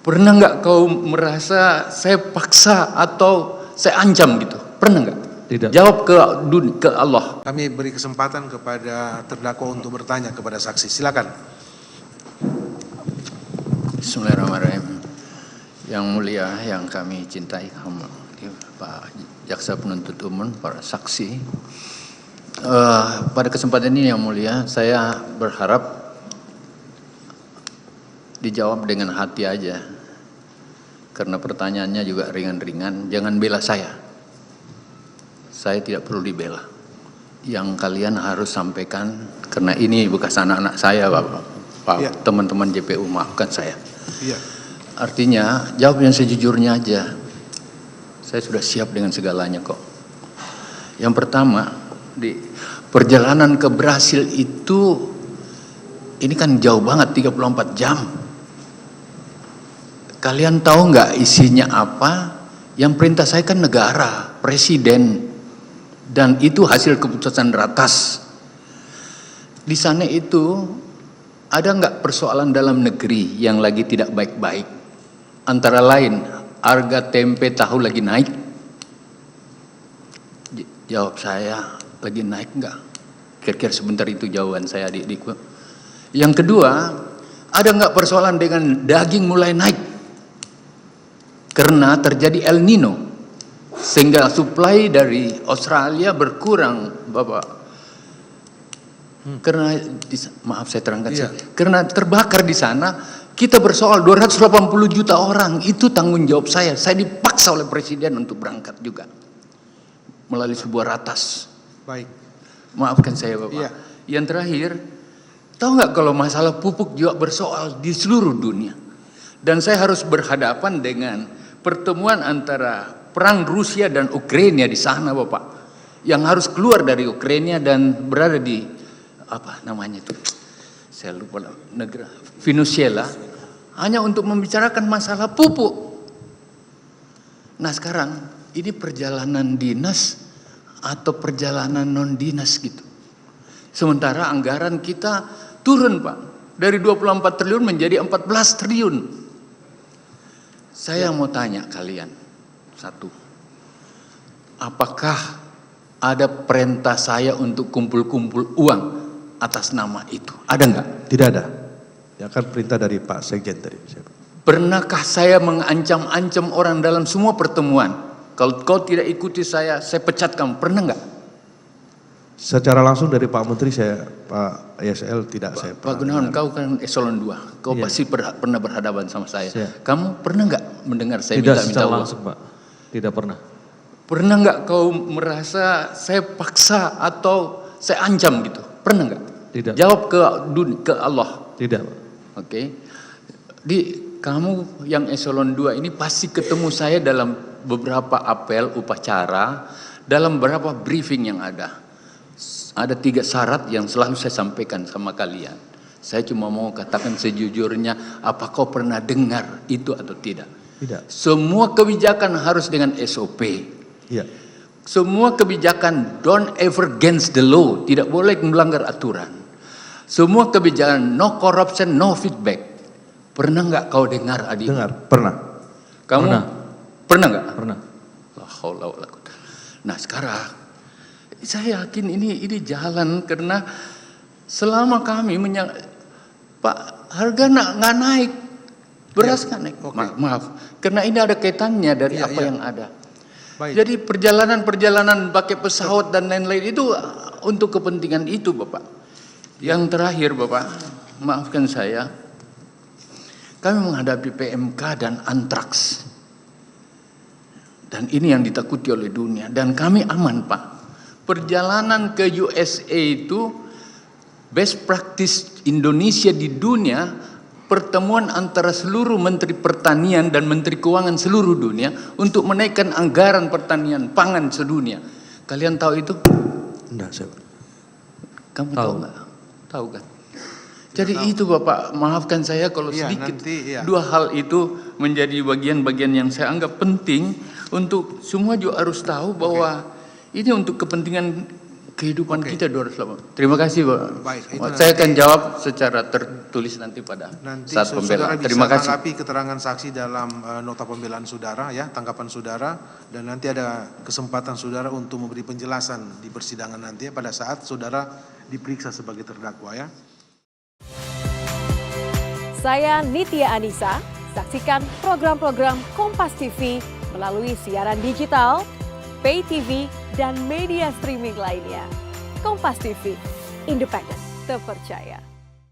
Pernah nggak kau merasa saya paksa atau saya ancam gitu? Pernah nggak? Tidak. Jawab ke Allah. Kami beri kesempatan kepada terdakwa untuk bertanya kepada saksi. Silakan. Bismillahirrahmanirrahim. Yang mulia, yang kami cintai, Pak Jaksa Penuntut Umum, para saksi. Pada kesempatan ini yang mulia, saya berharap dijawab dengan hati aja. Karena pertanyaannya juga ringan-ringan, jangan bela saya. Saya tidak perlu dibela. Yang kalian harus sampaikan, karena ini bekas anak-anak saya, Pak, Ya. teman-teman JPU, maafkan saya. Iya. Artinya, jawab yang sejujurnya aja. Saya sudah siap dengan segalanya kok. Yang pertama, di perjalanan ke Brasil itu, ini kan jauh banget, 34 jam. Kalian tahu nggak isinya apa? Yang perintah saya kan negara, presiden. Dan itu hasil keputusan ratas. Di sana itu, ada nggak persoalan dalam negeri yang lagi tidak baik-baik? Antara lain, harga tempe tahu lagi naik. Jawab saya, lagi naik nggak? Kira-kira sebentar itu jawaban saya, adik-adikku. Yang kedua, ada nggak persoalan dengan daging mulai naik? Karena terjadi El Nino. Sehingga suplai dari Australia berkurang, Bapak. Karena, maaf saya terangkan, Iya. karena terbakar di sana, kita bersoal 280 juta orang, itu tanggung jawab saya. Saya dipaksa oleh presiden untuk berangkat juga. Melalui sebuah ratas. Baik. Maafkan saya Bapak. Iya. Yang terakhir, tahu nggak kalau masalah pupuk juga bersoal di seluruh dunia. Dan saya harus berhadapan dengan pertemuan antara perang Rusia dan Ukraina di sana Bapak. Yang harus keluar dari Ukraina dan berada di, apa namanya itu, saya lupa negara, Venezuela. Hanya untuk membicarakan masalah pupuk. Nah sekarang, ini perjalanan dinas atau perjalanan non dinas gitu. Sementara anggaran kita turun Pak, dari 24 triliun menjadi 14 triliun. Saya mau tanya kalian satu, apakah ada perintah saya untuk kumpul-kumpul uang atas nama itu? Ada nggak? Tidak ada. Ya kan perintah dari Pak Sekjen tadi. Pernahkah saya mengancam-ancam orang dalam semua pertemuan? Kalau kau tidak ikuti saya pecat kamu. Pernah nggak? Secara langsung dari Pak Menteri saya, Pak ESL tidak saya Pak Gunawan, kau kan eselon 2. Kau Iya. pasti pernah berhadapan sama saya. Iya. Kamu pernah nggak mendengar saya tidak minta-minta secara uang? langsung Pak. Tidak pernah. Pernah nggak kau merasa saya paksa atau saya ancam gitu? Pernah nggak? Tidak. Jawab ke Allah. Tidak Pak. Oke. Kamu yang eselon 2 ini pasti ketemu saya dalam beberapa apel upacara, dalam beberapa briefing yang ada. Ada 3 syarat yang selalu saya sampaikan sama kalian. Saya cuma mau katakan sejujurnya, apa kau pernah dengar itu atau tidak? Tidak. Semua kebijakan harus dengan SOP. Iya. Semua kebijakan don't ever against the law, tidak boleh melanggar aturan. Semua kebijakan no corruption, no feedback. Pernah nggak kau dengar adik? Dengar. Pernah. Kamu pernah nggak? Pernah. La haula wala quwwata. Nah sekarang saya yakin ini jalan karena selama kami Pak, harga nggak naik, beras nggak naik. Oke. Maaf, karena ini ada kaitannya dari Iya, apa iya. yang ada. Baik. Jadi perjalanan pakai pesawat dan lain-lain itu untuk kepentingan itu Bapak. Yang terakhir Bapak, maafkan saya, kami menghadapi PMK dan antraks. Dan ini yang ditakuti oleh dunia. Dan kami aman Pak. Perjalanan ke USA itu best practice Indonesia di dunia, pertemuan antara seluruh Menteri Pertanian dan Menteri Keuangan seluruh dunia untuk menaikkan anggaran pertanian pangan sedunia. Kalian tahu itu? Enggak, saya. Kamu tahu nggak? Tahu kan? Jadi itu Bapak, maafkan saya kalau Iya, sedikit. nanti, iya. 2 hal itu menjadi bagian-bagian yang saya anggap penting untuk semua juga harus tahu bahwa ini untuk kepentingan kehidupan Oke. kita 280. Terima kasih Pak. Baik, itu Saya nanti- akan jawab secara tertulis nanti pada Nanti saat saudara pembelaan. bisa Terima kasih. tanggapi keterangan saksi dalam nota pembelaan saudara ya, tanggapan saudara, dan nanti ada kesempatan saudara untuk memberi penjelasan di persidangan nanti ya, pada saat saudara diperiksa sebagai terdakwa ya. Saya Nitya Anissa, saksikan program-program Kompas TV melalui siaran digital, pay TV, dan media streaming lainnya. Kompas TV, independen, terpercaya.